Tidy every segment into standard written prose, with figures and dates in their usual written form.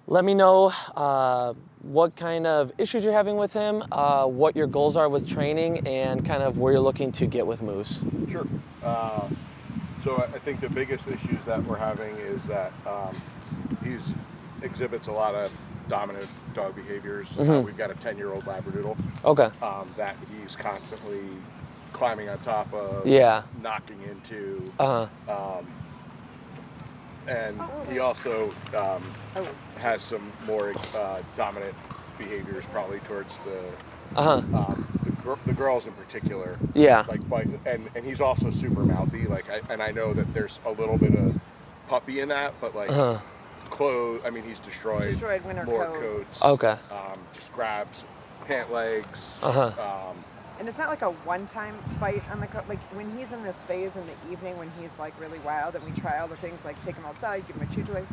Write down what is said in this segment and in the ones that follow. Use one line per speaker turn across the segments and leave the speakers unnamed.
let me know what kind of issues you're having with him, what your goals are with training, and kind of where you're looking to get with Moose.
Sure. So I think the biggest issues that we're having is that he exhibits a lot of dominant dog behaviors. We've got a 10-year-old Labradoodle.
Okay.
That he's constantly climbing on top of, knocking into. And he also has some more dominant behaviors, probably towards the girls in particular.
Yeah.
And he's also super mouthy. I know that there's a little bit of puppy in that, but clothes. I mean, he's destroyed
winter
more
coats.
Okay.
Just grabs pant legs.
And it's not like a one-time bite on the coat. Like when he's in this phase in the evening when he's like really wild and we try all the things like take him outside, give him a chew toy,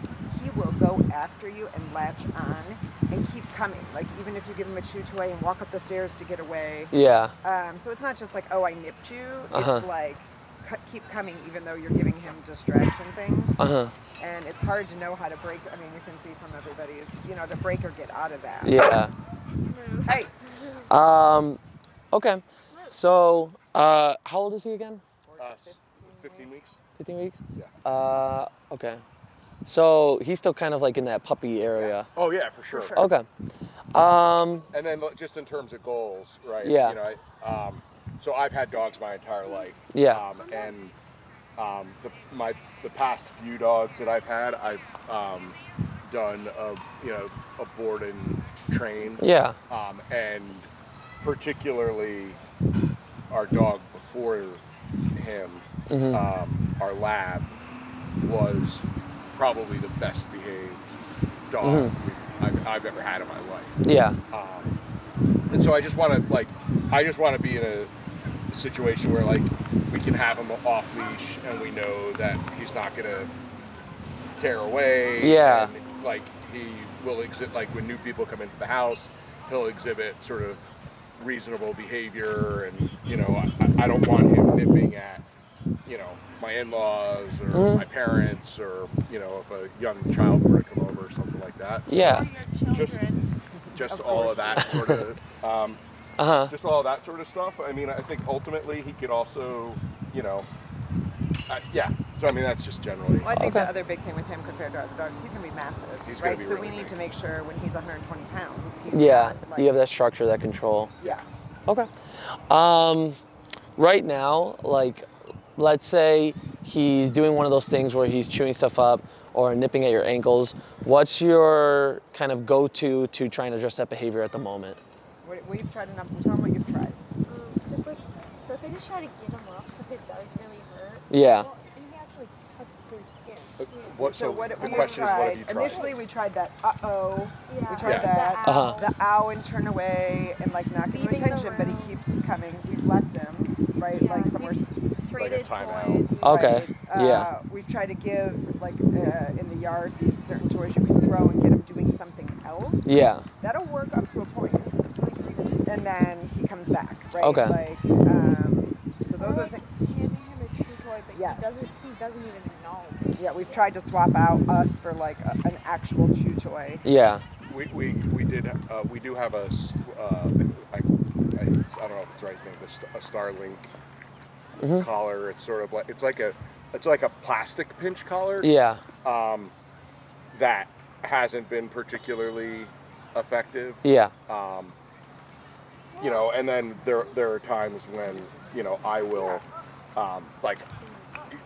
he will go after you and latch on and keep coming. Like even if you give him a chew toy and walk up the stairs to get away.
Yeah.
So it's not just like, oh, I nipped you. It's like keep coming even though you're giving him distraction things. And it's hard to know how to break. I mean, you can see from everybody's, to break or get out of that.
Yeah.
Hey.
Okay. So, how old is he again?
15 weeks.
15 weeks?
Yeah.
Okay. So he's still kind of like in that puppy area.
Oh yeah, for sure.
Okay.
And then just in terms of goals, right?
Yeah.
So I've had dogs my entire life.
Yeah.
The past few dogs that I've had, I've done a board and train.
Yeah.
And particularly our dog before him, our lab, was probably the best behaved dog I've ever had in my life.
Yeah.
And so I just want to be in a situation where we can have him off leash and we know that he's not gonna tear away.
Yeah.
And he will exhibit, when new people come into the house, he'll exhibit sort of reasonable behavior, and I don't want him nipping at my in-laws or my parents, or if a young child were to come over or something like that. So
yeah.
Just all of that sort of just all of that sort of stuff. I mean, I think ultimately he could also So I mean, that's just generally.
Well, I think the other big thing with him compared to other dogs, he's going to be massive, right?
Be
so
really
we need
big.
to make sure when he's 120 pounds, he's not,
you have that structure, that control.
Yeah.
Okay. Right now, let's say he's doing one of those things where he's chewing stuff up or nipping at your ankles. What's your kind of go-to to try and address that behavior at the moment?
We've tried enough. Tell them what you've tried.
I just try to get him off because it does really hurt.
Yeah.
Well, and he actually cuts through skin.
The question is, what have you tried?
Initially, we tried that
Yeah.
We tried that.
The
ow and turn away and not give him attention, but he keeps coming. We've left him, right?
Yeah,
somewhere.
Traded
a timeout.
toys.
Okay.
Right. We've tried to give in the yard these certain toys you can throw and get him doing something else.
Yeah.
That'll work up to a point, and then he comes back, right?
Okay.
So those are the things.
Handing him a chew toy, but
Yes.
he doesn't even know.
Yeah, we've tried to swap out us for an actual chew toy.
Yeah.
We do have a I don't know if it's the right name, a Starlink collar. It's sort of it's like a plastic pinch collar.
Yeah.
That hasn't been particularly effective.
Yeah.
And then there are times when I will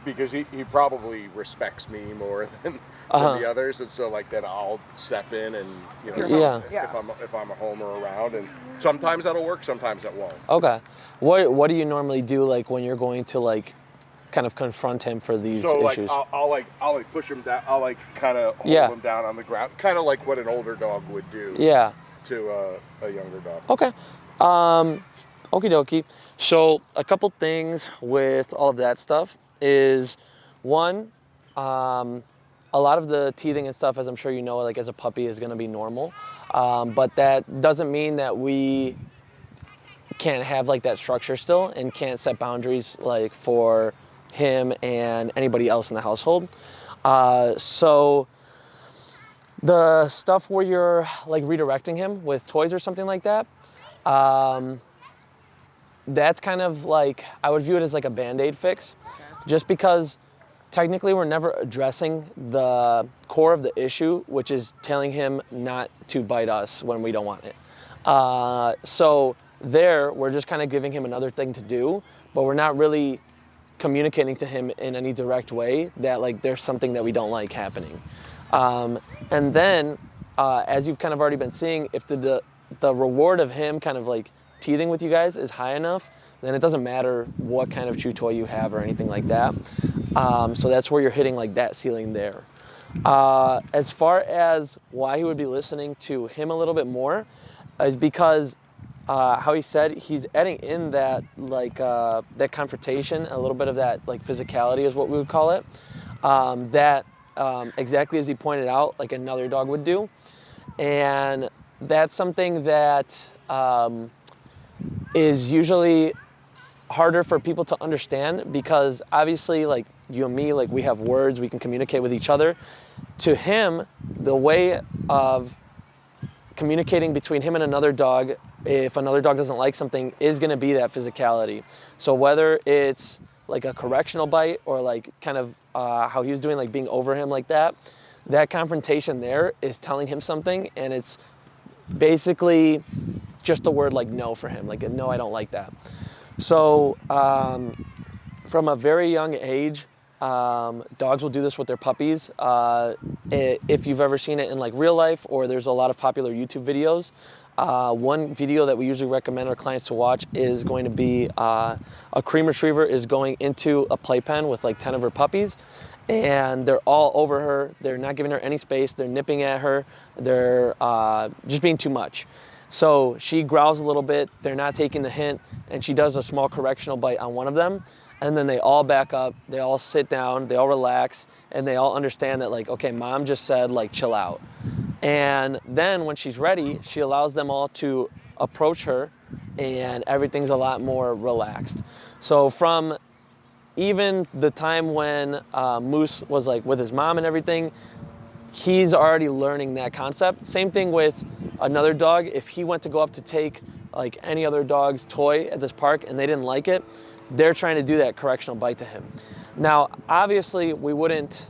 because he probably respects me more than the others, and so then I'll step in and if I'm home or around, and sometimes that'll work, sometimes that won't.
Okay. What do you normally do when you're going to kind of confront him for these issues?
I'll push him down. I'll kind of hold him down on the ground, kind of like what an older dog would do.
Yeah.
To a younger dog.
Okay. Okie dokie. So a couple things with all of that stuff is, one, a lot of the teething and stuff, as I'm sure you know, as a puppy, is going to be normal. But that doesn't mean that we can't have that structure still and can't set boundaries for him and anybody else in the household. So The stuff where you're like redirecting him with toys or something like that, that's kind of like, I would view it as like a Band-Aid fix, just because technically we're never addressing the core of the issue, which is telling him not to bite us when we don't want it. So there, we're just kind of giving him another thing to do, but we're not really communicating to him in any direct way that like there's something that we don't like happening. And then, as you've kind of already been seeing, if the reward of him kind of like teething with you guys is high enough, then it doesn't matter what kind of chew toy you have or anything like that. So that's where you're hitting like that ceiling there. As far as why he would be listening to him a little bit more is because how he said he's adding in that like that confrontation, a little bit of that like physicality is what we would call it. That exactly as he pointed out, like another dog would do, and that's something that is usually harder for people to understand because obviously like you and me, like we have words, we can communicate with each other. To him, the way of communicating between him and another dog, if another dog doesn't like something, is going to be that physicality. So whether it's like a correctional bite or like kind of how he was doing, like being over him like that, that confrontation there is telling him something, and it's basically just the word like no for him, like no, I don't like that. So from a very young age, dogs will do this with their puppies. If you've ever seen it in like real life, or there's a lot of popular YouTube videos, one video that we usually recommend our clients to watch is going to be a cream retriever is going into a playpen with like 10 of her puppies, and they're all over her. They're not giving her any space. They're nipping at her. They're just being too much. So she growls a little bit. They're not taking the hint, and she does a small correctional bite on one of them. And then they all back up, they all sit down, they all relax, and they all understand that like, okay, mom just said like chill out. And then when she's ready, she allows them all to approach her, and everything's a lot more relaxed. So from even the time when Moose was like with his mom and everything, he's already learning that concept. Same thing with another dog. If he went to go up to take like any other dog's toy at this park and they didn't like it, they're trying to do that correctional bite to him. Now, obviously, we wouldn't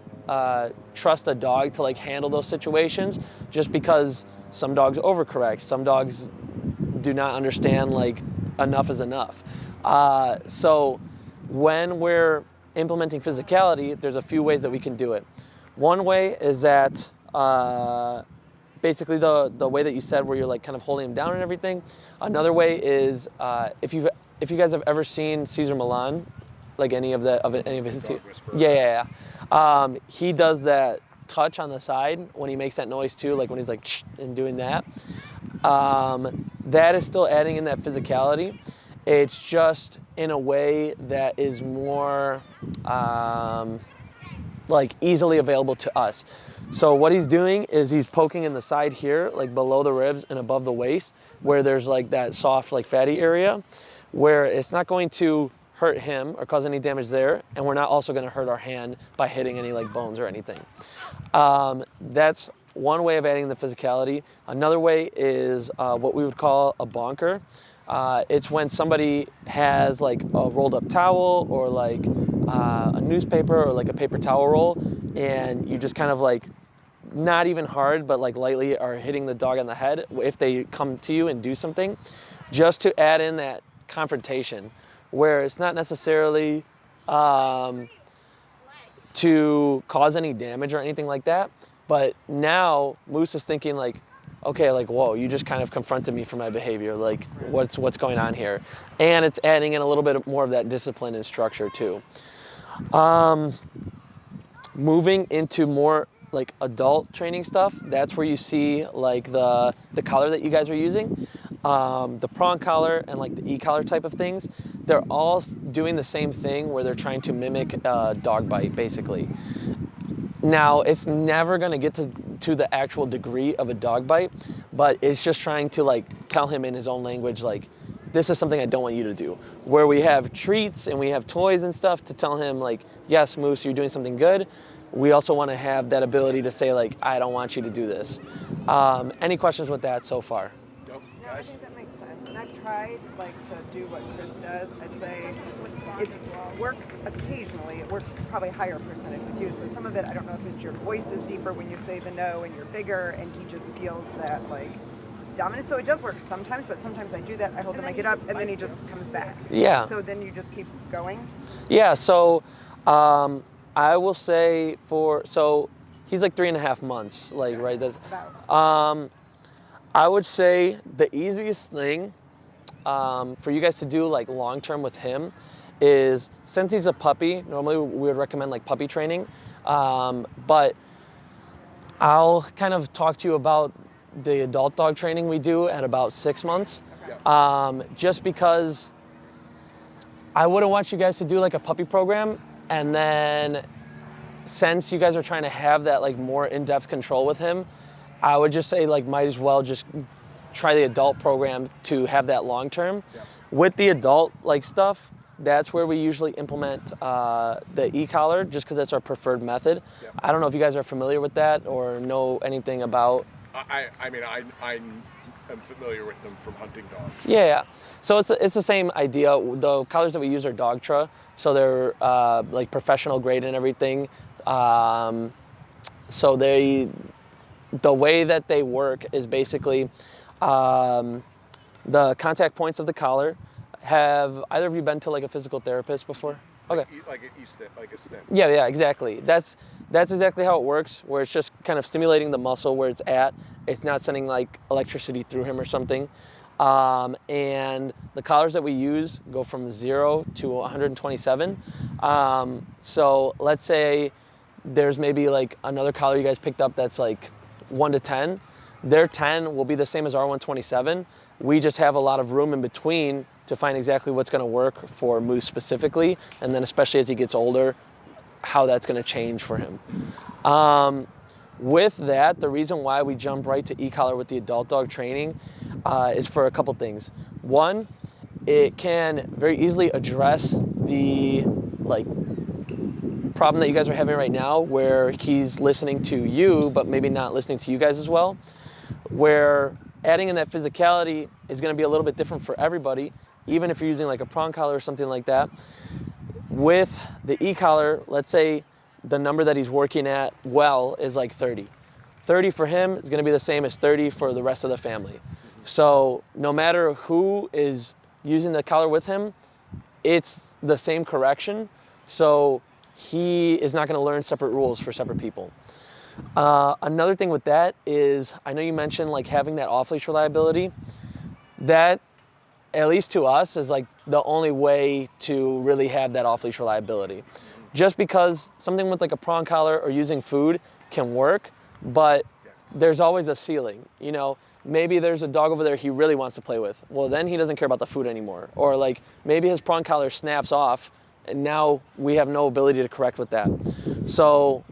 trust a dog to like handle those situations, just because some dogs overcorrect. Some dogs do not understand like enough is enough. So when we're implementing physicality, there's a few ways that we can do it. One way is that basically the way that you said, where you're like kind of holding him down and everything. Another way is if you guys have ever seen Cesar Millan, like any of his yeah. He does that touch on the side when he makes that noise too, like when he's like and doing that. That is still adding in that physicality. It's just in a way that is more like easily available to us. So what he's doing is he's poking in the side here, like below the ribs and above the waist, where there's like that soft, like fatty area, where it's not going to hurt him or cause any damage there, and we're not also going to hurt our hand by hitting any like bones or anything. That's one way of adding the physicality. Another way is what we would call a bonker. It's when somebody has like a rolled up towel or like a newspaper or like a paper towel roll, and you just kind of like, not even hard, but like lightly are hitting the dog on the head if they come to you and do something, just to add in that confrontation, where it's not necessarily to cause any damage or anything like that. But now Moose is thinking like, okay, like, whoa, you just kind of confronted me for my behavior. Like, what's going on here? And it's adding in a little bit more of that discipline and structure too. Moving into more like adult training stuff, that's where you see like the collar that you guys are using, the prong collar and like the e-collar type of things. They're all doing the same thing, where they're trying to mimic a dog bite basically. Now, it's never going to get to the actual degree of a dog bite, but it's just trying to like tell him in his own language, like, this is something I don't want you to do. Where we have treats and we have toys and stuff to tell him like, yes, Moose, you're doing something good, we also want to have that ability to say like, I don't want you to do this. Any questions with that so far?
Nope.
No, I think that makes sense. And I've tried like to do what Chris does. I'd say it works occasionally. It works probably higher percentage with you. So some of it, I don't know if it's your voice is deeper when you say the no and you're bigger, and he just feels that like dominance. So it does work sometimes, but sometimes I do that. I hold him, I get up, and then he just comes back.
Yeah.
So then you just keep going.
Yeah. So I will say so he's like 3.5 months, like right. That's
About.
I would say the easiest thing for you guys to do like long term with him is, since he's a puppy, normally we would recommend like puppy training, but I'll kind of talk to you about the adult dog training we do at about 6 months, just because I wouldn't want you guys to do like a puppy program, and then since you guys are trying to have that like more in-depth control with him, I would just say like might as well just try the adult program to have that long term. With the adult like stuff, that's where we usually implement the e-collar, just because that's our preferred method. I don't know if you guys are familiar with that or know anything about.
I mean, I'm familiar with them from hunting dogs.
Yeah. So it's the same idea. The collars that we use are Dogtra, so they're like professional grade and everything. So the way that they work is basically the contact points of the collar. Have either of you been to like a physical therapist before? Okay.
Like a stent.
Yeah, exactly. That's exactly how it works, where it's just kind of stimulating the muscle where it's at. It's not sending like electricity through him or something. And the collars that we use go from 0 to 127. So let's say there's maybe like another collar you guys picked up that's like 1 to 10. Their 10 will be the same as our 127. We just have a lot of room in between to find exactly what's going to work for Moose specifically, and then especially as he gets older, how that's going to change for him. With that, the reason why we jump right to e-collar with the adult dog training is for a couple things. One, it can very easily address the problem that you guys are having right now, where he's listening to you but maybe not listening to you guys as well, where adding in that physicality is going to be a little bit different for everybody, even if you're using like a prong collar or something like that. With the e-collar, let's say the number that he's working at well is like 30. 30 for him is going to be the same as 30 for the rest of the family. So no matter who is using the collar with him, it's the same correction. So he is not going to learn separate rules for separate people. Another thing with that is, I know you mentioned like having that off-leash reliability. That, at least to us, is like the only way to really have that off-leash reliability. Just because something with like a prong collar or using food can work, but there's always a ceiling. You know, maybe there's a dog over there he really wants to play with. Well, then he doesn't care about the food anymore. Or like maybe his prong collar snaps off, and now we have no ability to correct with that. So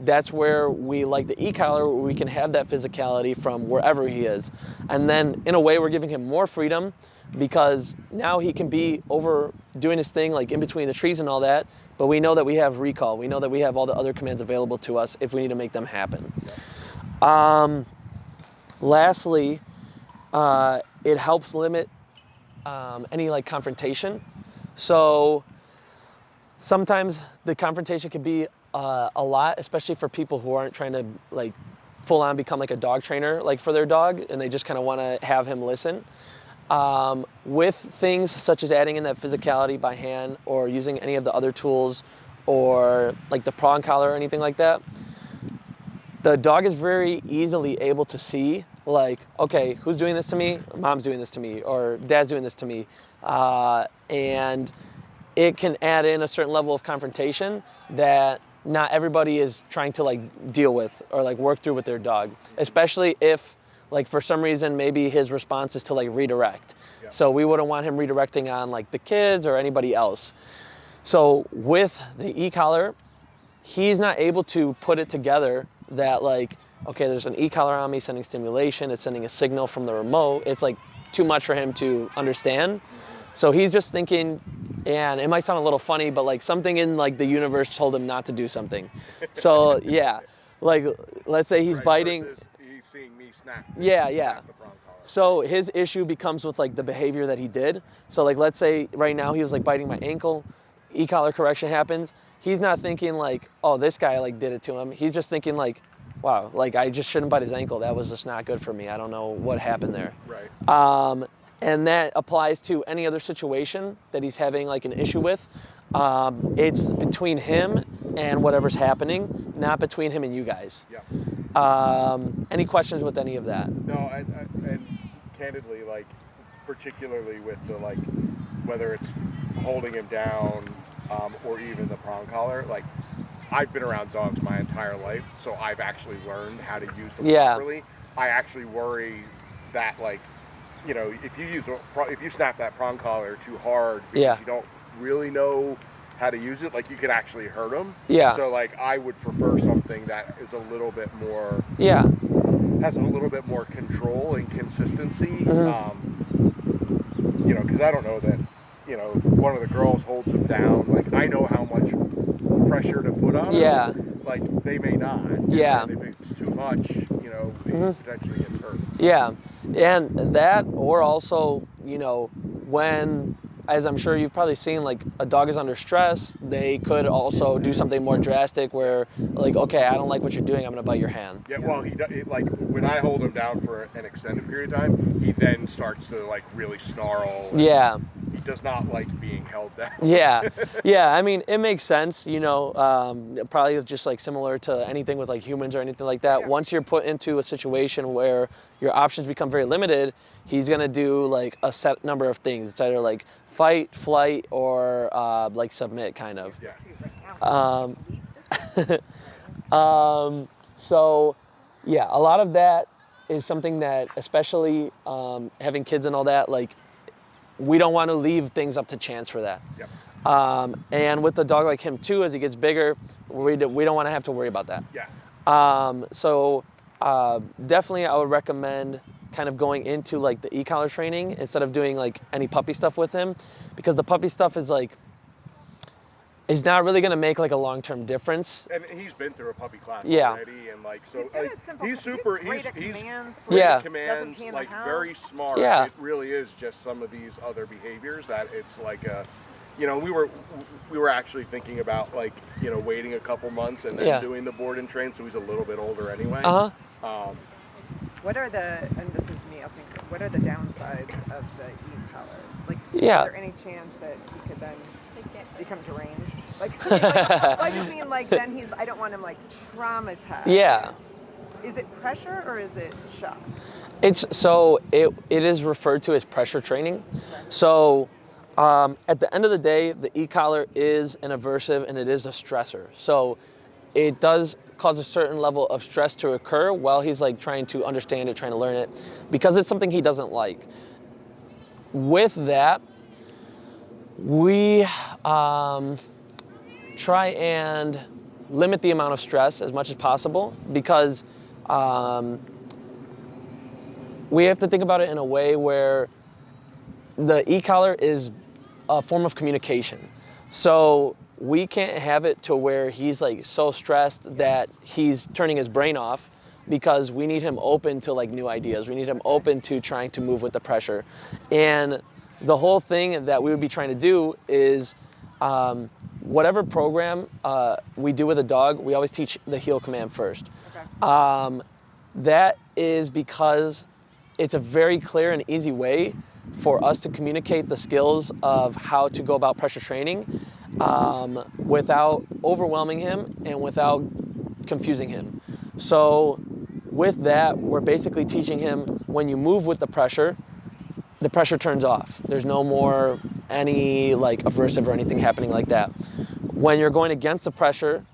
that's where we like the e-collar, where we can have that physicality from wherever he is. And then in a way, we're giving him more freedom, because now he can be over doing his thing like in between the trees and all that, but we know that we have recall. We know that we have all the other commands available to us if we need to make them happen. Lastly, it helps limit any like confrontation. So sometimes the confrontation can be a lot, especially for people who aren't trying to like full on become like a dog trainer like for their dog, and they just kind of want to have him listen. With things such as adding in that physicality by hand, or using any of the other tools, or like the prong collar or anything like that, the dog is very easily able to see like, okay, who's doing this to me? Mom's doing this to me, or dad's doing this to me. And it can add in a certain level of confrontation that not everybody is trying to like deal with or like work through with their dog, especially if like for some reason maybe his response is to like redirect. So we wouldn't want him redirecting on like the kids or anybody else. So with the e-collar, he's not able to put it together that like, okay, there's an e-collar on me sending stimulation, it's sending a signal from the remote. It's like too much for him to understand. So he's just thinking and it might sound a little funny, but like something in like the universe told him not to do something. So yeah, like let's say he's biting.
Versus he's seeing me snap.
Yeah.
Snap the prong collar.
So his issue becomes with like the behavior that he did. So like let's say right now he was like biting my ankle, e-collar correction happens. He's not thinking like, oh, this guy like did it to him. He's just thinking like, wow, like I just shouldn't bite his ankle. That was just not good for me. I don't know what happened there.
Right.
And that applies to any other situation that he's having like an issue with. It's between him and whatever's happening, not between him and you guys.
Yeah.
Any questions with any of that?
No, and candidly, like particularly with the like whether it's holding him down or even the prong collar, like I've been around dogs my entire life, so I've actually learned how to use them properly. I actually worry that like, you know, if you snap that prong collar too hard because you don't really know how to use it, like you can actually hurt them.
Yeah.
So like I would prefer something that is a little bit more.
Yeah.
Has a little bit more control and consistency.
Mm-hmm.
You know, because I don't know that, you know, if one of the girls holds him down, like I know how much pressure to put on him. Like they may not.
Yeah.
And if it's too much, you know, he potentially gets hurt. So.
Yeah. And that, or also, you know, when, as I'm sure you've probably seen, like a dog is under stress, they could also do something more drastic where like, okay, I don't like what you're doing, I'm gonna bite your hand.
Yeah, well, like when I hold him down for an extended period of time, he then starts to like really snarl.
Yeah.
He does not like being held down.
Yeah. Yeah, I mean, it makes sense, you know, probably just like similar to anything with like humans or anything like that.
Yeah.
Once you're put into a situation where your options become very limited, he's gonna do like a set number of things. It's either like fight, flight, or like submit, kind of.
Yeah.
So, yeah, a lot of that is something that, especially having kids and all that, like we don't want to leave things up to chance for that.
Yep.
And with a dog like him too, as he gets bigger, we don't want to have to worry about that.
Yeah.
So definitely I would recommend kind of going into like the e-collar training instead of doing like any puppy stuff with him, because the puppy stuff is like, is not really going to make like a long-term difference.
And he's been through a puppy class
Yeah.
already, and like so,
He's good
like
at simple.
he's super.
Great
He's
at commands.
great
Yeah.
at commands,
Doesn't pee in
like
the house.
very smart.
Yeah.
It really is just some of these other behaviors that it's like a, you know, we were actually thinking about like, you know, waiting a couple months and then doing the board and train, so he's a little bit older anyway.
What are the, and this is me asking, what are the downsides of the e-collars? Like, is
Yeah.
there any chance that he could then become deranged? Like, I just mean like then he's, I don't want him like traumatized.
Yeah.
Is it pressure or is it shock?
It's so it is referred to as pressure training. So at the end of the day, the e-collar is an aversive and it is a stressor. So it does cause a certain level of stress to occur while he's like trying to understand it, trying to learn it, because it's something he doesn't like. With that, we try and limit the amount of stress as much as possible, because we have to think about it in a way where the e-collar is a form of communication. So we can't have it to where he's like so stressed that he's turning his brain off, because we need him open to like new ideas. We need him open to trying to move with the pressure. And the whole thing that we would be trying to do is whatever program we do with a dog, we always teach the heel command first.
Okay.
That is because it's a very clear and easy way for us to communicate the skills of how to go about pressure training without overwhelming him and without confusing him. So with that, we're basically teaching him, when you move with the pressure turns off. There's no more any like aversive or anything happening like that. When you're going against the pressure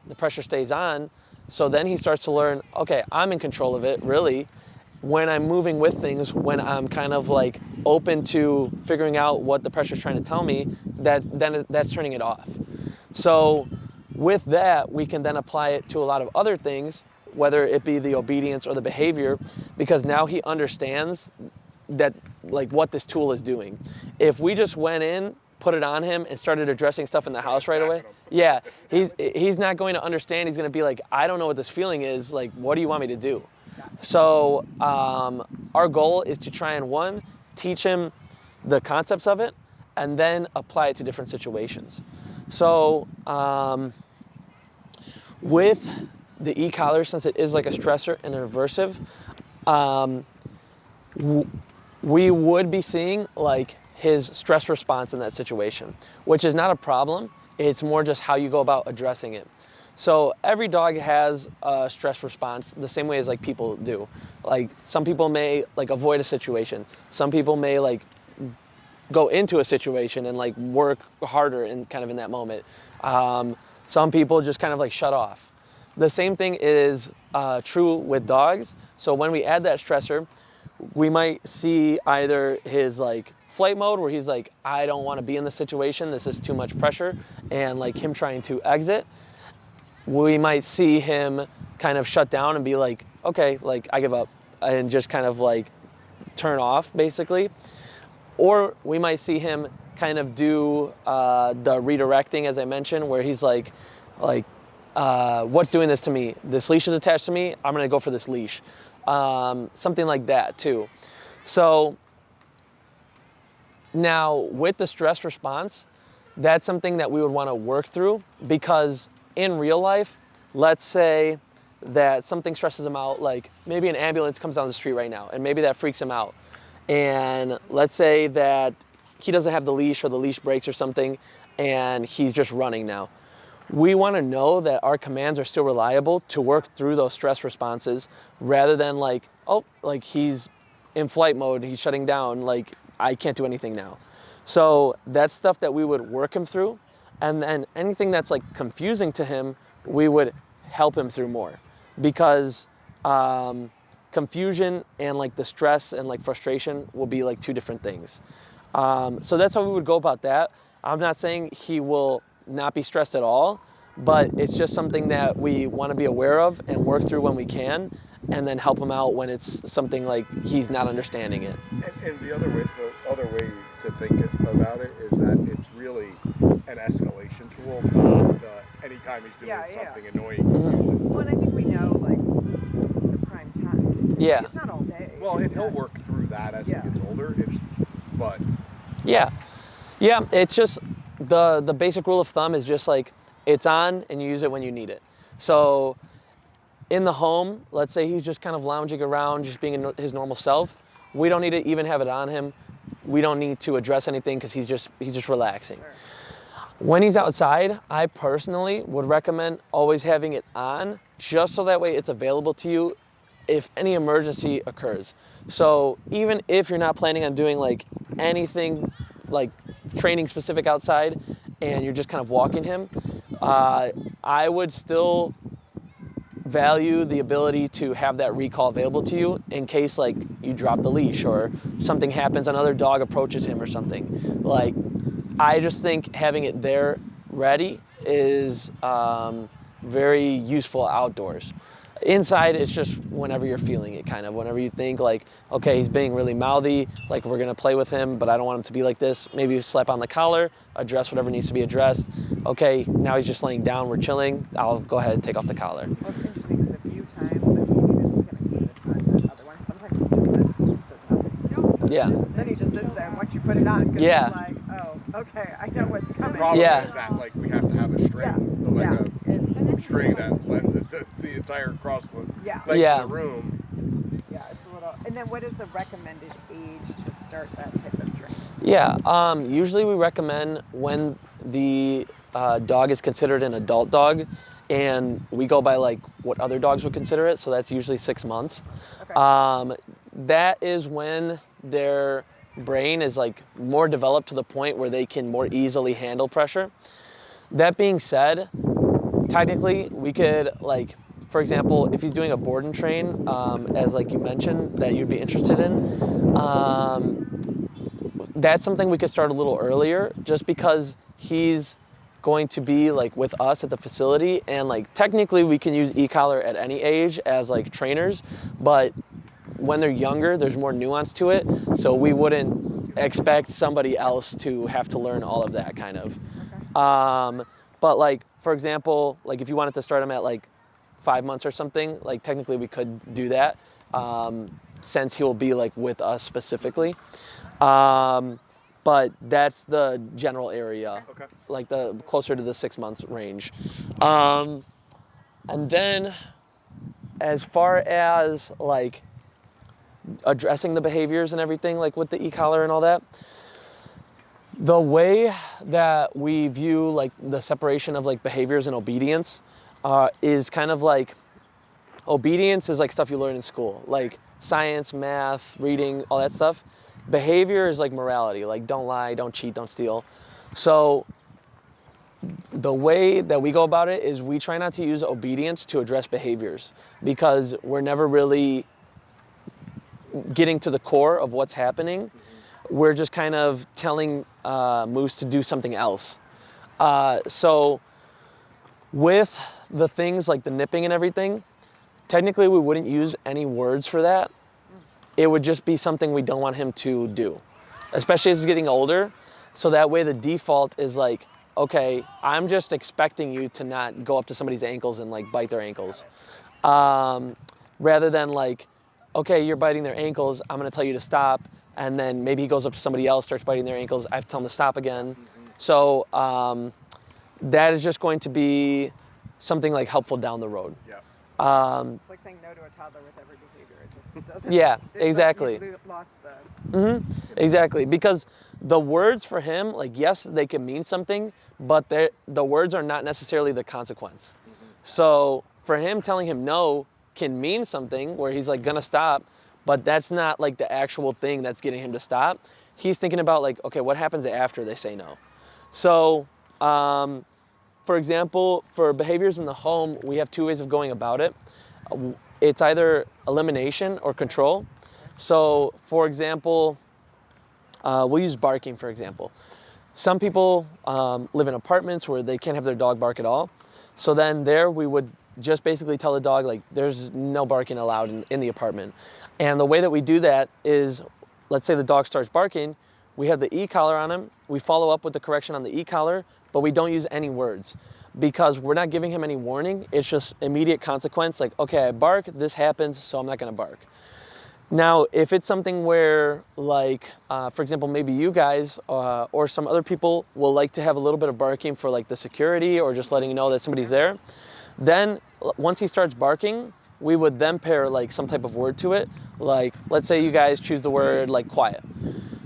stays on. So then he starts to learn, okay, I'm in control of it, really. When I'm moving with things, when I'm kind of like open to figuring out what the pressure's trying to tell me, that's turning it off. So with that, we can then apply it to a lot of other things, whether it be the obedience or the behavior, because now he understands that like what this tool is doing. If we just went in put it on him and started addressing stuff in the house right away, yeah, he's not going to understand. He's going to be like, I don't know what this feeling is. Like, what do you want me to do? So our goal is to try and, one, teach him the concepts of it and then apply it to different situations. So with the e-collar, since it is like a stressor and an aversive, we would be seeing like his stress response in that situation, which is not a problem. It's more just how you go about addressing it. So every dog has a stress response the same way as like people do. Like some people may like avoid a situation. Some people may like go into a situation and like work harder in kind of in that moment. Some people just kind of like shut off. The same thing is true with dogs. So when we add that stressor, we might see either his like flight mode where he's like, I don't want to be in this situation. This is too much pressure, and like him trying to exit. We might see him kind of shut down and be like, okay, like I give up, and just kind of like turn off basically. Or we might see him kind of do the redirecting, as I mentioned, where he's like, what's doing this to me? This leash is attached to me. I'm gonna go for this leash. Something like that too. So now with the stress response, that's something that we would want to work through, because in real life, let's say that something stresses him out, like maybe an ambulance comes down the street right now and maybe that freaks him out. And let's say that he doesn't have the leash or the leash breaks or something and he's just running now. We want to know that our commands are still reliable to work through those stress responses, rather than like, oh, like he's in flight mode, he's shutting down, like I can't do anything now. So that's stuff that we would work him through. And then anything that's like confusing to him, we would help him through more, because confusion and like the stress and like frustration will be like two different things. So that's how we would go about that. I'm not saying he will not be stressed at all, but it's just something that we want to be aware of and work through when we can, and then help him out when it's something like he's not understanding it.
And the other way to think about it is that it's really an escalation tool, not anytime he's doing something annoying.
Mm-hmm.
Well, and I think we know like the prime time.
Yeah.
It's not all day.
Well, and he'll work through that as he gets older. But
yeah, it's just the basic rule of thumb is just like it's on and you use it when you need it. So in the home, let's say he's just kind of lounging around, just being his normal self. We don't need to even have it on him. We don't need to address anything because he's just relaxing.
Sure.
When he's outside, I personally would recommend always having it on, just so that way it's available to you if any emergency occurs. So even if you're not planning on doing like anything like training specific outside and you're just kind of walking him, I would still value the ability to have that recall available to you in case like you drop the leash or something happens, another dog approaches him or something. Like, I just think having it there ready is very useful outdoors. Inside, it's just whenever you're feeling it, kind of. Whenever you think like, okay, he's being really mouthy, like we're gonna play with him, but I don't want him to be like this. Maybe you slap on the collar, address whatever needs to be addressed. Okay, now he's just laying down, we're chilling. I'll go ahead and take off the collar.
Well, it's interesting because a few times that we needed him just the other one, sometimes he just does nothing.
Yeah.
Then he just sits there, and once you put it on, because
Yeah.
it's like, oh, okay, I know what's
the
coming.
problem
Yeah.
is that like we have to have a string, like a string that lends the entire cross length of the room.
Yeah, it's a little. And then what is the recommended age to start that type of training?
Yeah, usually we recommend when the dog is considered an adult dog, and we go by like what other dogs would consider it, so that's usually 6 months.
Okay.
That is when their brain is like more developed to the point where they can more easily handle pressure. That being said, technically we could, like, for example, if he's doing a board and train, as like you mentioned that you'd be interested in, that's something we could start a little earlier, just because he's going to be like with us at the facility, and like technically we can use e-collar at any age as like trainers, but when they're younger there's more nuance to it, so we wouldn't expect somebody else to have to learn all of that kind of.
Okay.
But like, for example, like if you wanted to start him at like 5 months or something, like technically we could do that, since he will be like with us specifically. But that's the general area,
Okay.
like the closer to the 6 months range. And then as far as like addressing the behaviors and everything, like with the e-collar and all that, the way that we view like the separation of like behaviors and obedience is kind of like, obedience is like stuff you learn in school, like science, math, reading, all that stuff. Behavior is like morality, like don't lie, don't cheat, don't steal. So the way that we go about it is we try not to use obedience to address behaviors, because we're never really getting to the core of what's happening. We're just kind of telling Moose to do something else. So with the things like the nipping and everything, technically we wouldn't use any words for that. It would just be something we don't want him to do, especially as he's getting older. So that way the default is like, okay, I'm just expecting you to not go up to somebody's ankles and like bite their ankles. Rather than like, okay, you're biting their ankles, I'm gonna tell you to stop. And then maybe he goes up to somebody else, starts biting their ankles, I have to tell him to stop again. So that is just going to be something like helpful down the road.
Yeah.
It's like saying no to a toddler with every behavior. It just doesn't.
Yeah,
Like,
exactly.
you lost the.
Exactly, because the words for him, like yes, they can mean something, but the words are not necessarily the consequence. So for him, telling him no can mean something where he's like gonna stop, but that's not like the actual thing that's getting him to stop. He's thinking about like, okay, what happens after they say no? So, for example, for behaviors in the home, we have 2 ways of going about it. It's either elimination or control. So, for example, we'll use barking, for example. Some people live in apartments where they can't have their dog bark at all. So then there we would just basically tell the dog, like, there's no barking allowed in the apartment. And the way that we do that is, let's say the dog starts barking, we have the e-collar on him, we follow up with the correction on the e-collar, but we don't use any words because we're not giving him any warning. It's just immediate consequence, like, okay, I bark, this happens, so I'm not gonna bark. Now, if it's something where, like, for example, maybe you guys or some other people will like to have a little bit of barking for like the security or just letting you know that somebody's there, then once he starts barking, we would then pair like some type of word to it. Like, let's say you guys choose the word like quiet.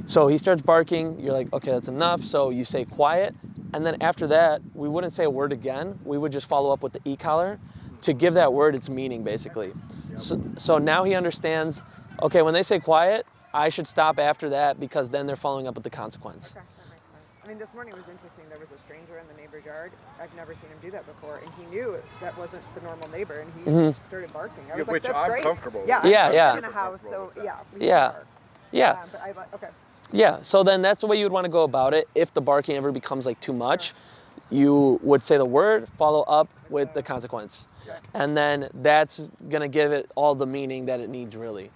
So he starts barking, you're like, okay, that's enough. So you say quiet. And then after that, we wouldn't say a word again. We would just follow up with the e-collar to give that word its meaning, basically. So now he understands, okay, when they say quiet, I should stop after that because then they're following up with the consequence.
Okay, that makes sense. I mean, this morning was interesting. There was a stranger in the neighbor's yard. I've never seen him do that before, and he knew that wasn't the normal neighbor, and he started barking. I was like,
Which
that's
I'm
great.
comfortable with.
Yeah,
Yeah.
I'm in a house, so yeah. we
Yeah.
can bark.
Yeah.
But I like, okay.
Yeah, so then that's the way you would want to go about it. If the barking ever becomes like too much, you would say the word, follow up with the consequence. And then that's gonna give it all the meaning that it needs, really.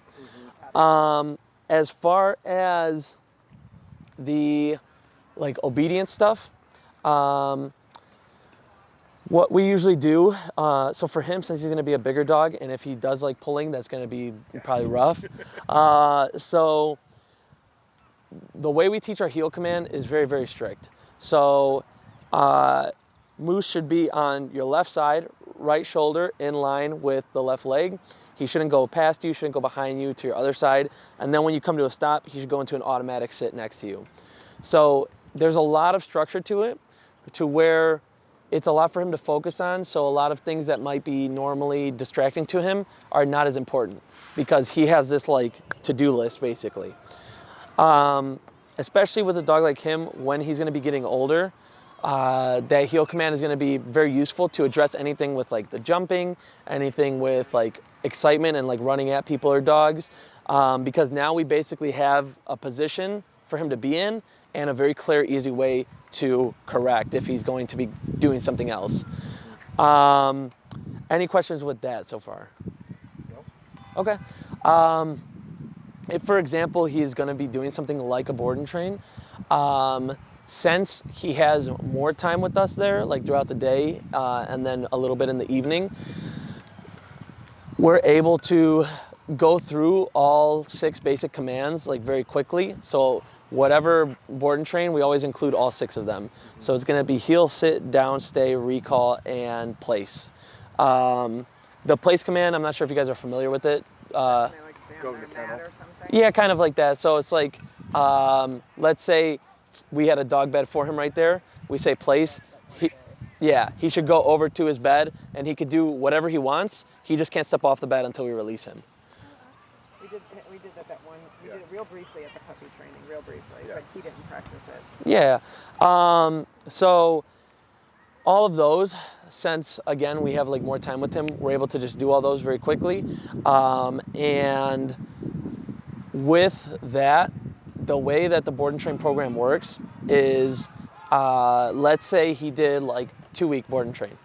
As far as the like obedience stuff, what we usually do, so for him, since he's gonna be a bigger dog, and if he does like pulling, that's gonna be probably rough. So the way we teach our heel command is very, very strict. So Moose should be on your left side, right shoulder in line with the left leg. He shouldn't go past you, shouldn't go behind you to your other side. And then when you come to a stop, he should go into an automatic sit next to you. So there's a lot of structure to it, to where it's a lot for him to focus on. So a lot of things that might be normally distracting to him are not as important because he has this like to-do list, basically. Especially with a dog like him, when he's gonna be getting older, that heel command is gonna be very useful to address anything with like the jumping, anything with like excitement and like running at people or dogs, because now we basically have a position for him to be in and a very clear, easy way to correct if he's going to be doing something else. Any questions with that so far?
No.
Okay. if, for example, he's going to be doing something like a board and train, since he has more time with us there, like throughout the day and then a little bit in the evening, we're able to go through all 6 basic commands like very quickly. So whatever board and train, we always include all 6 of them. So it's going to be heel, sit, down, stay, recall, and place. The place command, I'm not sure if you guys are familiar with it.
They like stand
Go
on
to
a
the
mat
kennel.
or something.
Yeah, kind of like that. So it's like, let's say we had a dog bed for him right there. We say place. He should go over to his bed and he could do whatever he wants. He just can't step off the bed until we release him.
We did that one. We did it real briefly at the puppy training, real briefly, but he didn't practice it.
Yeah. So all of those, since again we have like more time with him, we're able to just do all those very quickly. And with that, the way that the board and train program works is, let's say he did like 2-week board and train.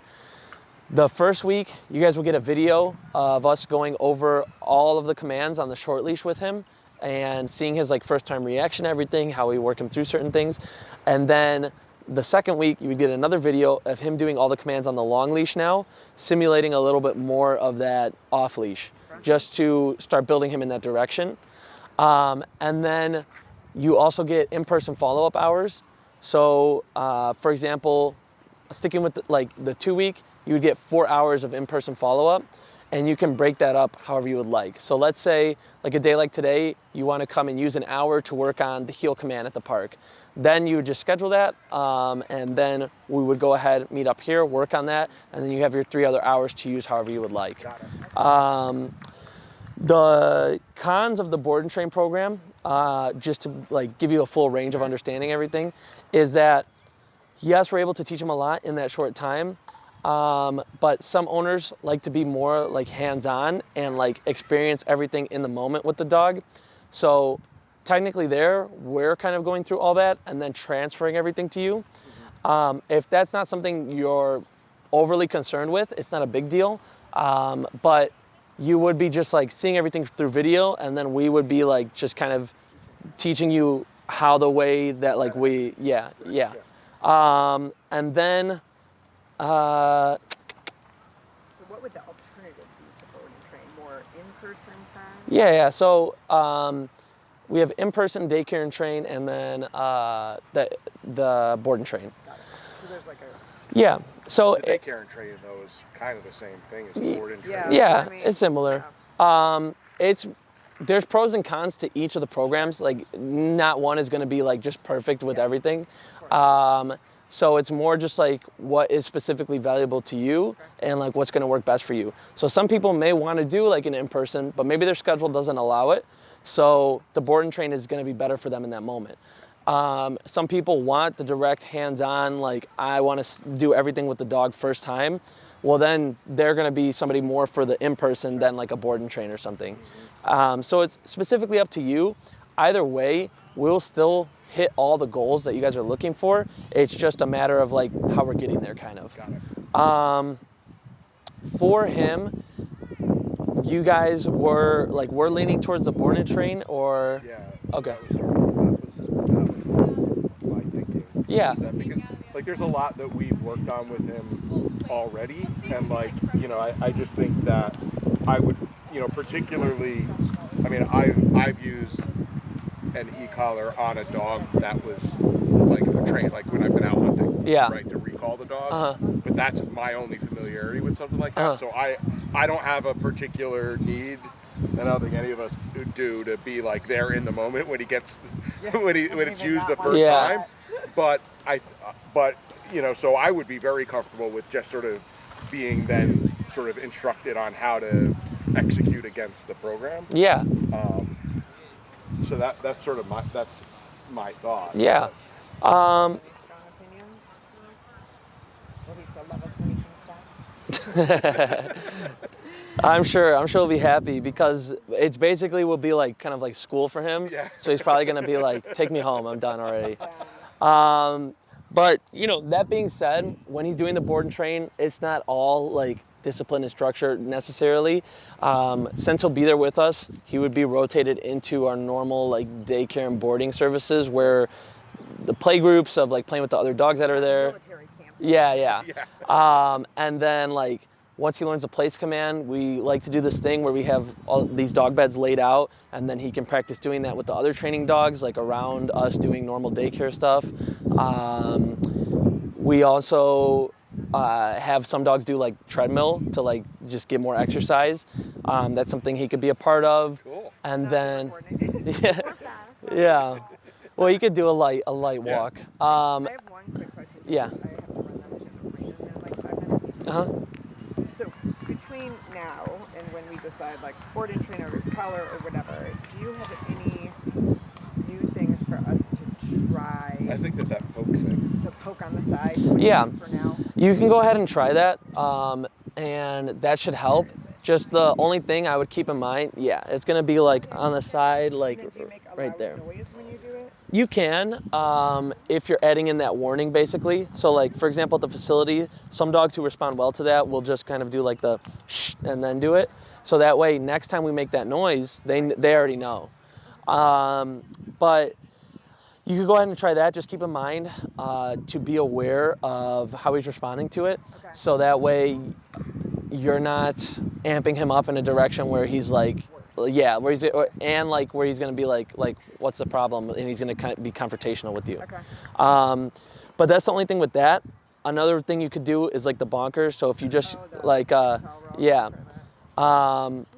The first week, you guys will get a video of us going over all of the commands on the short leash with him and seeing his like first time reaction to everything, how we work him through certain things. And then the second week, you would get another video of him doing all the commands on the long leash now, simulating a little bit more of that off leash, just to start building him in that direction. And then you also get in-person follow-up hours. So for example, sticking with the 2-week, you would get 4 hours of in-person follow-up, and you can break that up however you would like. So let's say like a day like today, you want to come and use an hour to work on the heel command at the park. Then you would just schedule that, and then we would go ahead, meet up here, work on that, and then you have your 3 other hours to use however you would like.
Got it.
The cons of the board and train program, just to like give you a full range of understanding everything, is that yes, we're able to teach them a lot in that short time, but some owners like to be more like hands-on and like experience everything in the moment with the dog. So technically we're kind of going through all that and then transferring everything to you. If that's not something you're overly concerned with, it's not a big deal, but you would be just like seeing everything through video, and then we would be like just kind of teaching you how the way that like we, and then,
So what would the alternative be to board and train? More in-person time?
So we have in-person daycare and train, and then the board and train.
Got it. So there's like a...
Yeah. So
The daycare and training though is kind of the same thing as the board and training.
yeah,
I mean,
it's similar. There's pros and cons to each of the programs. Like not one is going to be like just perfect with everything. So it's more just like what is specifically valuable to you and like what's going to work best for you. So some people may want to do like an in-person, but maybe their schedule doesn't allow it. So the board and train is going to be better for them in that moment. Some people want the direct hands-on, like I want to do everything with the dog first time. Well, then they're going to be somebody more for the in-person than like a board and train or something. So it's specifically up to you. Either way, we'll still hit all the goals that you guys are looking for. It's just a matter of like how we're getting there kind of.
Got it.
For him, you guys were leaning towards the board and train, or?
Yeah.
Okay.
That was sort of my thinking.
Yeah.
Is that because like there's a lot that we've worked on with him already, and like I just think that I would particularly, I mean I've used an e-collar on a dog that was like a train, like when I've been out hunting, right, to recall the dog. But that's my only familiarity with something like that. So I don't have a particular need, and I don't think any of us do, to be like there in the moment when he gets when it's used the first time. But so I would be very comfortable with just sort of being then sort of instructed on how to execute against the program.
Yeah.
So that's sort of my thought.
Yeah.
Any strong opinions? Will he still love us when he comes back?
I'm sure he'll be happy, because it's basically will be like kind of like school for him.
Yeah.
So he's probably gonna be like, take me home, I'm done already. But that being said, when he's doing the board and train, it's not all like discipline and structure necessarily. Since he'll be there with us, he would be rotated into our normal like daycare and boarding services where the play groups of like playing with the other dogs that are there.
Military camp.
Yeah. And then like once he learns the place command, we like to do this thing where we have all these dog beds laid out, and then he can practice doing that with the other training dogs, like around us doing normal daycare stuff. We also have some dogs do like treadmill to like just get more exercise. That's something he could be a part of.
Cool.
And
Not
then,
super
yeah. Well, you could do a light walk.
I have one quick question.
Yeah.
I have to run them to the arena in like 5 minutes. So between now and when we decide like board and train or collar or whatever, do you have any new things for us to try?
I think that poke thing.
The poke on the side. What do you
Yeah.
think for now.
You can go ahead and try that, and that should help. Just the only thing I would keep in mind, it's gonna be like on the side, like
And then do you make a
right
loud
there.
noise when you do it?
You can, if you're adding in that warning, basically. So like, for example, at the facility, some dogs who respond well to that will just kind of do like the shh and then do it. So that way, next time we make that noise, they already know. But you could go ahead and try that. Just keep in mind to be aware of how he's responding to it.
Okay.
So that way, you're not amping him up in a direction where he's like, where he's gonna be like what's the problem, and he's gonna kind of be confrontational with you.
Okay.
But that's the only thing with that. Another thing you could do is like the bonkers. So if you just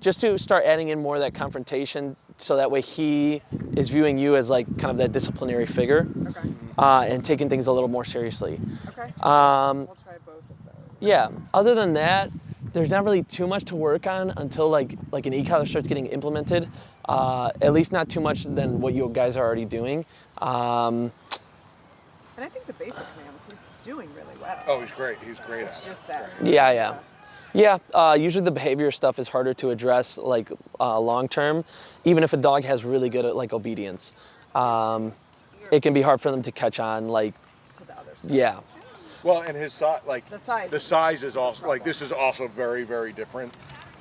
just to start adding in more of that confrontation, so that way he is viewing you as like kind of that disciplinary figure,
Okay.
and taking things a little more seriously.
Okay. We'll try both of those.
Yeah. Other than that, there's not really too much to work on until like an e-collar starts getting implemented. At least not too much than what you guys are already doing.
And I think the basic commands he's doing really well.
Oh, he's great. He's great
It's
at it.
just that.
Yeah. Usually the behavior stuff is harder to address like long term, even if a dog has really good at like obedience. It can be hard for them to catch on. Like,
To the other stuff.
Well, and his size, like
The size
is also like this is also very, very different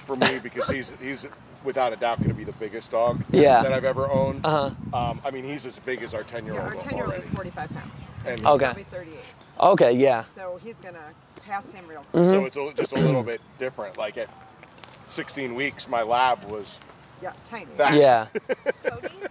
for me because he's without a doubt going to be the biggest dog that I've ever owned. I mean, he's as big as our 10-year-old.
Yeah, our 10-year-old is
already.
45 pounds.
And
He's
Okay.
probably 38.
okay, yeah.
So he's going to pass him real quick.
So it's just a little bit different. Like at 16 weeks, my lab was
Yeah, tiny.
That-
Yeah,
Cody or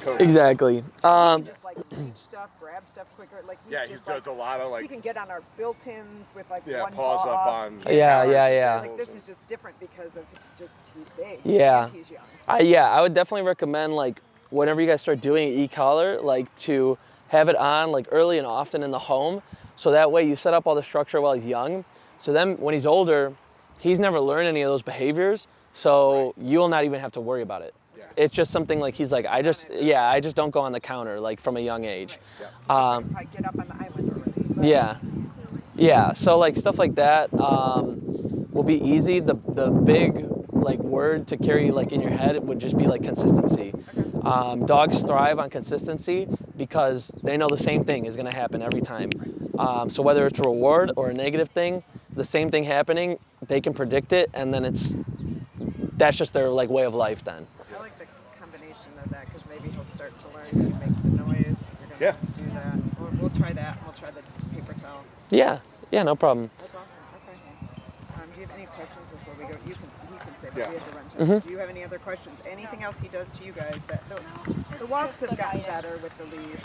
Cody.
exactly.
He can just like reach stuff, grab stuff quicker. Like he's
Yeah, he
just
does
like,
a lot of
he
like
can get on our built-ins with like one
paws
paw
up on.
Yeah,
counters
yeah.
and
Like this
tables
is just different because of just he's big.
Yeah.
And he's young.
I would definitely recommend like whenever you guys start doing e-collar, like to have it on like early and often in the home, so that way you set up all the structure while he's young. So then when he's older, he's never learned any of those behaviors, so you'll not even have to worry about it.
Yeah.
It's just something like he's like, I just don't go on the counter like from a young age.
Yeah.
Probably get up on the island already. But
Yeah. So like stuff like that will be easy. The big like word to carry like in your head would just be like consistency. Dogs thrive on consistency because they know the same thing is going to happen every time. So whether it's a reward or a negative thing, the same thing happening, they can predict it, and then that's just their like way of life then.
I like the combination of that because maybe he'll start to learn how to make the noise. We're gonna do that. We'll try that. We'll try the paper towel.
Yeah, no problem.
That's awesome. Okay. Do you have any questions before we go? You can stay, but
Yeah.
we have to run to. Do you have any other questions? Anything else he does to you guys that the walks have gotten better with the leash?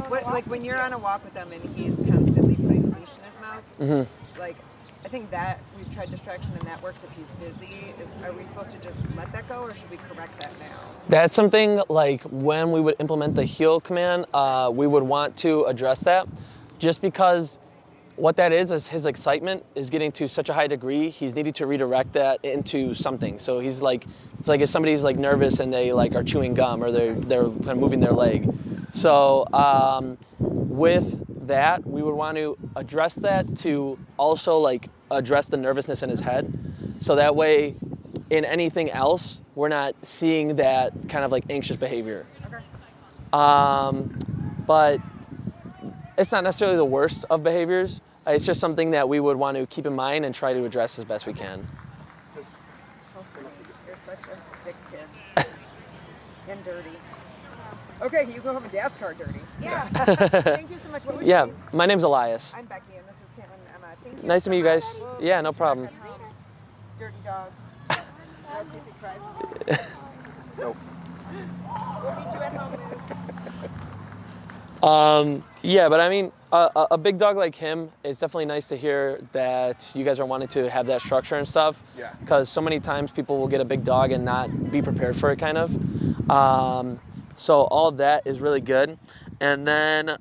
What, like when you're on a walk with him and he's constantly putting the leash in his mouth, like I think that we've tried distraction and that works if he's busy. Are we supposed to just let that go or should we correct that now?
That's something like when we would implement the heel command, we would want to address that, just because what that is his excitement is getting to such a high degree, he's needing to redirect that into something. So he's like, it's like if somebody's like nervous and they like are chewing gum or they're kind of moving their leg. So with that, we would want to address that to also like address the nervousness in his head. So that way, in anything else, we're not seeing that kind of like anxious behavior.
Okay.
But it's not necessarily the worst of behaviors. it's just something that we would want to keep in mind and try to address as best we can.
You're such a stick kid. And dirty. Okay, you go home and Dad's car dirty. Yeah. Thank you so much. What was your name?
My name's Elias.
I'm Becky, and this is Caitlin and Emma. Thank you.
Nice to meet you guys.
Well,
Yeah, no problem.
Dirty dog. Let's see if he cries.
Nope.
We'll meet you at home.
Yeah, but I mean, a big dog like him, it's definitely nice to hear that you guys are wanting to have that structure and stuff.
Yeah.
Because so many times people will get a big dog and not be prepared for it, kind of. So all of that is really good. And then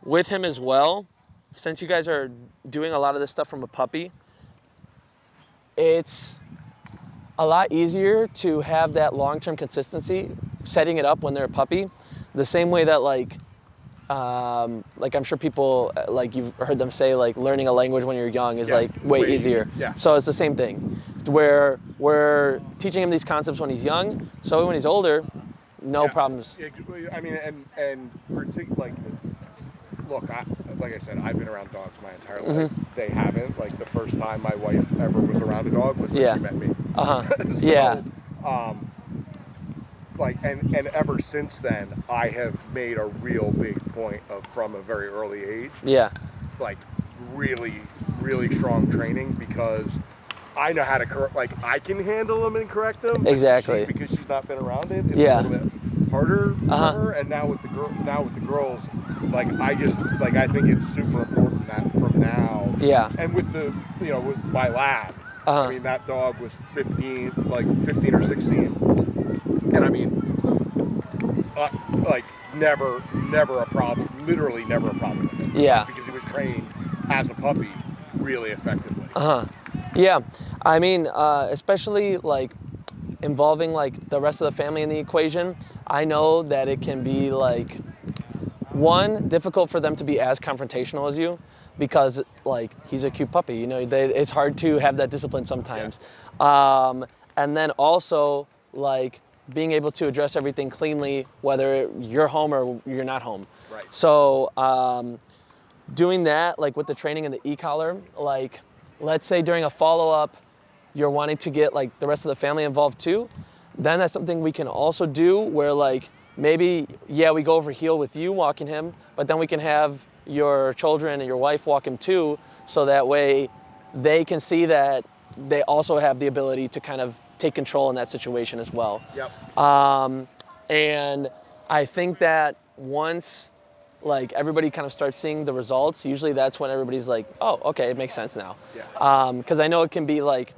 with him as well, since you guys are doing a lot of this stuff from a puppy, it's a lot easier to have that long-term consistency, setting it up when they're a puppy, the same way that like I'm sure people, like you've heard them say, like learning a language when you're young is like way easier.
Yeah.
So it's the same thing, where we're teaching him these concepts when he's young, so when he's older, no problems.
I mean, and like, look, like I said, I've been around dogs my entire life. They haven't. Like the first time my wife ever was around a dog was when she met me. So,
yeah.
Like and ever since then, I have made a real big point of, from a very early age, like really, really strong training, because I know how to I can handle them and correct them.
Exactly.
Because she's not been around it, it's a little bit harder for her. And now with the girls, like I think it's super important that from now. Yeah. And with with my lab, I mean that dog was 15 or 16, and I mean, never a problem. Literally never a problem with him. Yeah. Because he was trained as a puppy really effectively.
Yeah, I mean, especially like involving like the rest of the family in the equation, I know that it can be like, one, difficult for them to be as confrontational as you, because like he's a cute puppy, it's hard to have that discipline sometimes. Yeah. And then also like being able to address everything cleanly, whether you're home or you're not home. Right. So doing that, like with the training and the e-collar, like let's say during a follow-up, you're wanting to get like the rest of the family involved too, then that's something we can also do where like maybe, we go over heel with you walking him, but then we can have your children and your wife walk him too, so that way they can see that they also have the ability to kind of take control in that situation as well. Yep. And I think that once like everybody kind of starts seeing the results, usually that's when everybody's like, oh, okay, it makes sense now. Yeah. Because I know it can be like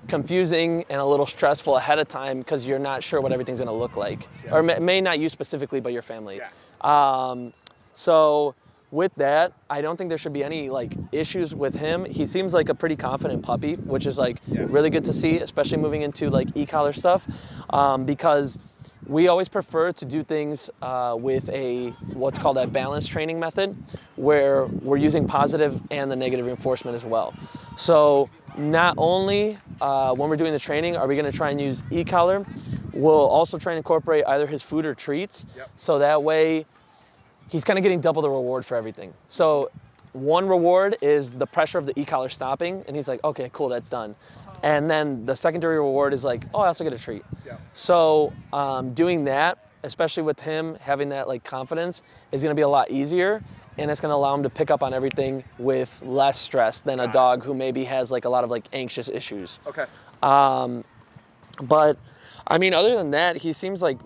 confusing and a little stressful ahead of time because you're not sure what everything's gonna look like. Yeah. Or may not you specifically, but your family. Yeah. So with that, I don't think there should be any like issues with him. He seems like a pretty confident puppy, which is like really good to see, especially moving into like e-collar stuff, because we always prefer to do things with what's called a balanced training method, where we're using positive and the negative reinforcement as well. So not only when we're doing the training are we going to try and use e-collar, we'll also try and incorporate either his food or treats. Yep. So that way he's kind of getting double the reward for everything. So one reward is the pressure of the e-collar stopping, and he's like, okay, cool, that's done. And then the secondary reward is like, oh, I also get a treat. Yeah. So doing that, especially with him having that like confidence, is going to be a lot easier, and it's going to allow him to pick up on everything with less stress than a dog who maybe has like a lot of like anxious issues. Okay. But I mean, other than that, he seems like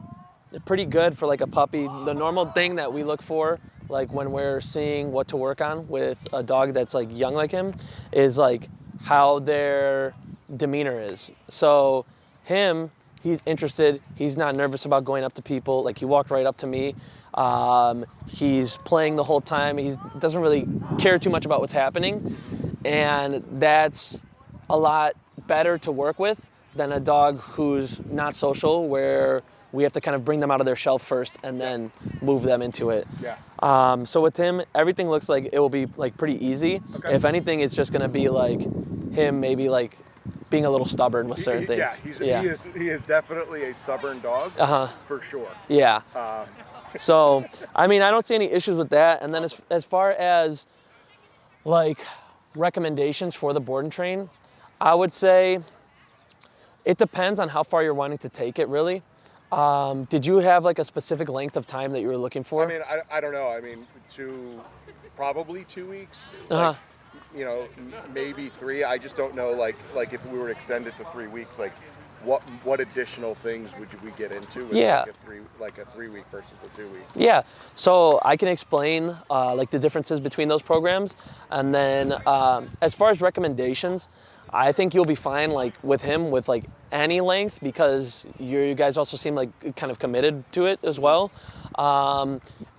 pretty good for like a puppy. The normal thing that we look for, like when we're seeing what to work on with a dog that's like young like him, is like how their demeanor is. So him, he's interested, he's not nervous about going up to people. Like he walked right up to me. He's playing the whole time. He doesn't really care too much about what's happening. And that's a lot better to work with than a dog who's not social, where we have to kind of bring them out of their shell first and then move them into it. Yeah. So with him, everything looks like it will be like pretty ezy. Okay. If anything, it's just gonna be like him maybe like being a little stubborn with certain things.
Yeah, he is definitely a stubborn dog, for sure.
Yeah. So, I mean, I don't see any issues with that. And then as far as like recommendations for the board and train, I would say it depends on how far you're wanting to take it, really. Did you have like a specific length of time that you were looking for?
I mean, I don't know. I mean, probably 2 weeks.
Uh-huh.
Like, you know, maybe 3. I just don't know. Like if we were to extend it to 3 weeks, like what additional things would we get into with like a 3 week versus the 2 week?
Yeah, so I can explain like the differences between those programs, and then as far as recommendations, I think you'll be fine like with him with like any length, because you guys also seem like kind of committed to it as well.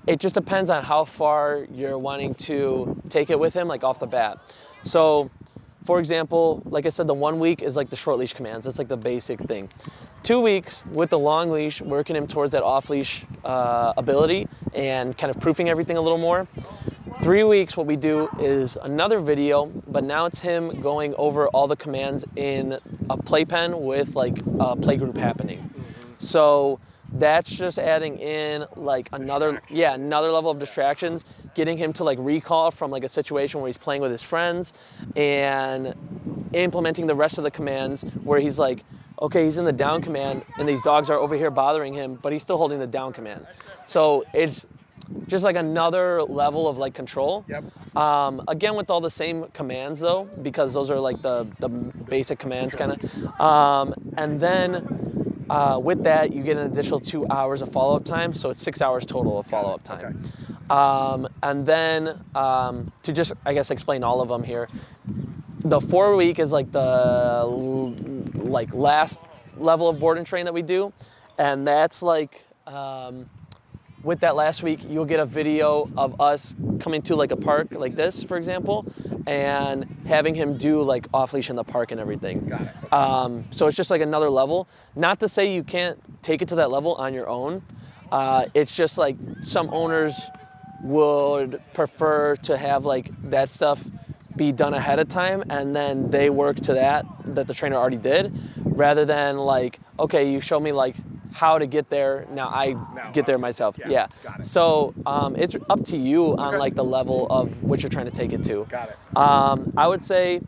It just depends on how far you're wanting to take it with him, like off the bat. So, for example, like I said, the 1 week is like the short leash commands. That's like the basic thing. 2 weeks with the long leash, working him towards that off leash ability and kind of proofing everything a little more. 3 weeks, what we do is another video, but now it's him going over all the commands in a playpen with like a play group happening. So that's just adding in like another level of distractions, getting him to like recall from like a situation where he's playing with his friends, and implementing the rest of the commands where he's like, okay, he's in the down command and these dogs are over here bothering him, but he's still holding the down command. So it's just like another level of like control.
Yep.
Again, with all the same commands though, because those are like the basic commands kind of. And then with that, you get an additional 2 hours of follow-up time, so it's 6 hours total of follow-up time. Okay. And then to just, I guess, explain all of them here, the 4 week is like the last level of board and train that we do, and that's like with that last week, you'll get a video of us coming to like a park like this, for example, and having him do like off leash in the park and everything.
Got it.
So it's just like another level. Not to say you can't take it to that level on your own. It's just like some owners would prefer to have like that stuff be done ahead of time, and then they work to that the trainer already did, rather than like, okay, you show me like how to get there, now I get there myself. Yeah.
Got it.
So it's up to you on like the level of what you're trying to take it to.
Got it.
I would say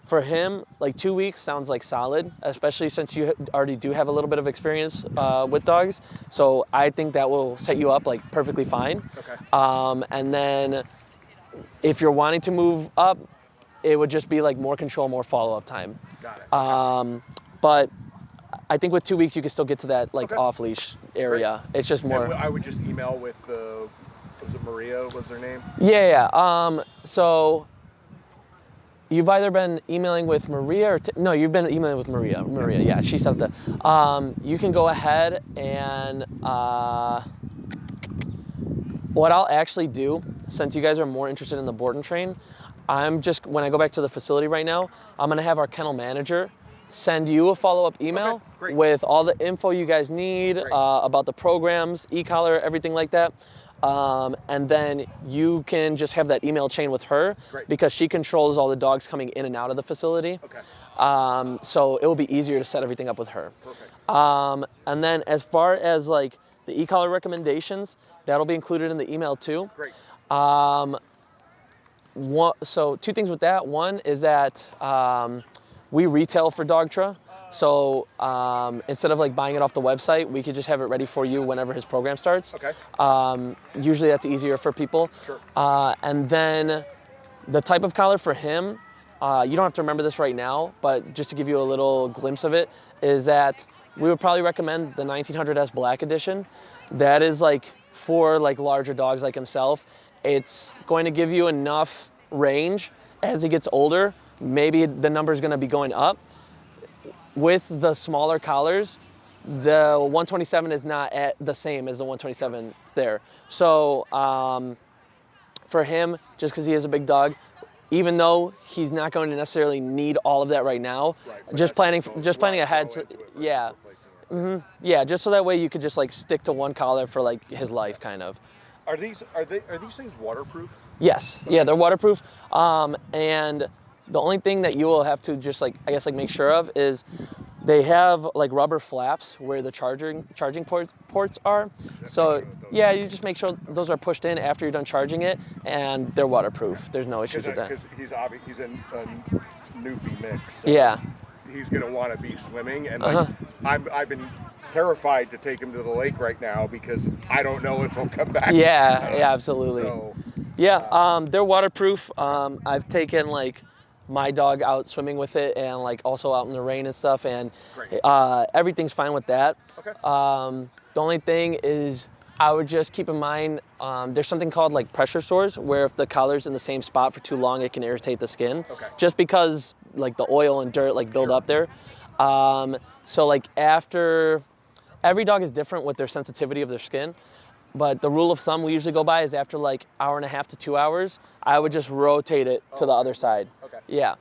for him, like 2 weeks sounds like solid, especially since you already do have a little bit of experience with dogs. So I think that will set you up like perfectly fine.
Okay.
And then if you're wanting to move up, it would just be like more control, more follow-up time.
Got it.
But I think with 2 weeks you can still get to that like
Okay.
off-leash area. Great. It's just more.
And I would just email with was it Maria? Was her name?
Yeah. So you've either been emailing with Maria or no, you've been emailing with Maria. Maria, yeah, she set up the. You can go ahead and what I'll actually do, since you guys are more interested in the board and train, when I go back to the facility right now, I'm gonna have our kennel manager send you a follow-up email with all the info you guys need about the programs, e-collar, everything like that. And then you can just have that email chain with her because she controls all the dogs coming in and out of the facility.
Okay.
So it will be easier to set everything up with her.
Perfect.
And then as far as like the e-collar recommendations, that'll be included in the email too.
Great.
So 2 things with that. One is that we retail for Dogtra. So instead of like buying it off the website, we could just have it ready for you whenever his program starts.
Okay.
Usually that's easier for people.
Sure.
And then the type of collar for him, you don't have to remember this right now, but just to give you a little glimpse of it, is that we would probably recommend the 1900S Black Edition. That is like for like larger dogs like himself. It's going to give you enough range as he gets older. Maybe the number is going to be going up. With the smaller collars, the 127 is not at the same as the 127 there. So for him, just because he is a big dog, even though he's not going to necessarily need all of that right now, just planning ahead. Yeah. Mm-hmm. Yeah, just so that way you could just like stick to one collar for like his life, kind of.
Are these things waterproof?
Yes. Okay. Yeah, they're waterproof. And the only thing that you will have to just like, I guess, like make sure of is They have like rubber flaps where the charging ports are. So yeah, you just make sure those are pushed in after you're done charging it, and they're waterproof. There's no issues with that.
Because he's a newfie mix. So
Yeah.
He's gonna want to be swimming, and like I've been terrified to take him to the lake right now because I don't know if he'll come back.
Yeah, absolutely.
So,
they're waterproof. I've taken like my dog out swimming with it, and like also out in the rain and stuff, and everything's fine with that.
Okay.
The only thing is, I would just keep in mind there's something called like pressure sores, where if the collar's in the same spot for too long, it can irritate the skin.
Okay.
Just because like the oil and dirt like build up there. So like after, every dog is different with their sensitivity of their skin. But the rule of thumb we usually go by is after like 1.5 to 2 hours, I would just rotate it to the other side.
Okay.
Yeah,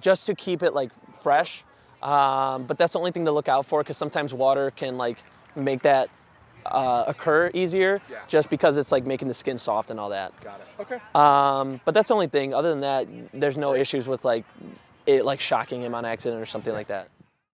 just to keep it like fresh. But that's the only thing to look out for, because sometimes water can like make that occur easier, just because it's like making the skin soft and all that.
Got it. Okay.
But that's the only thing. Other than that, there's no issues with like it like shocking him on accident or something like that.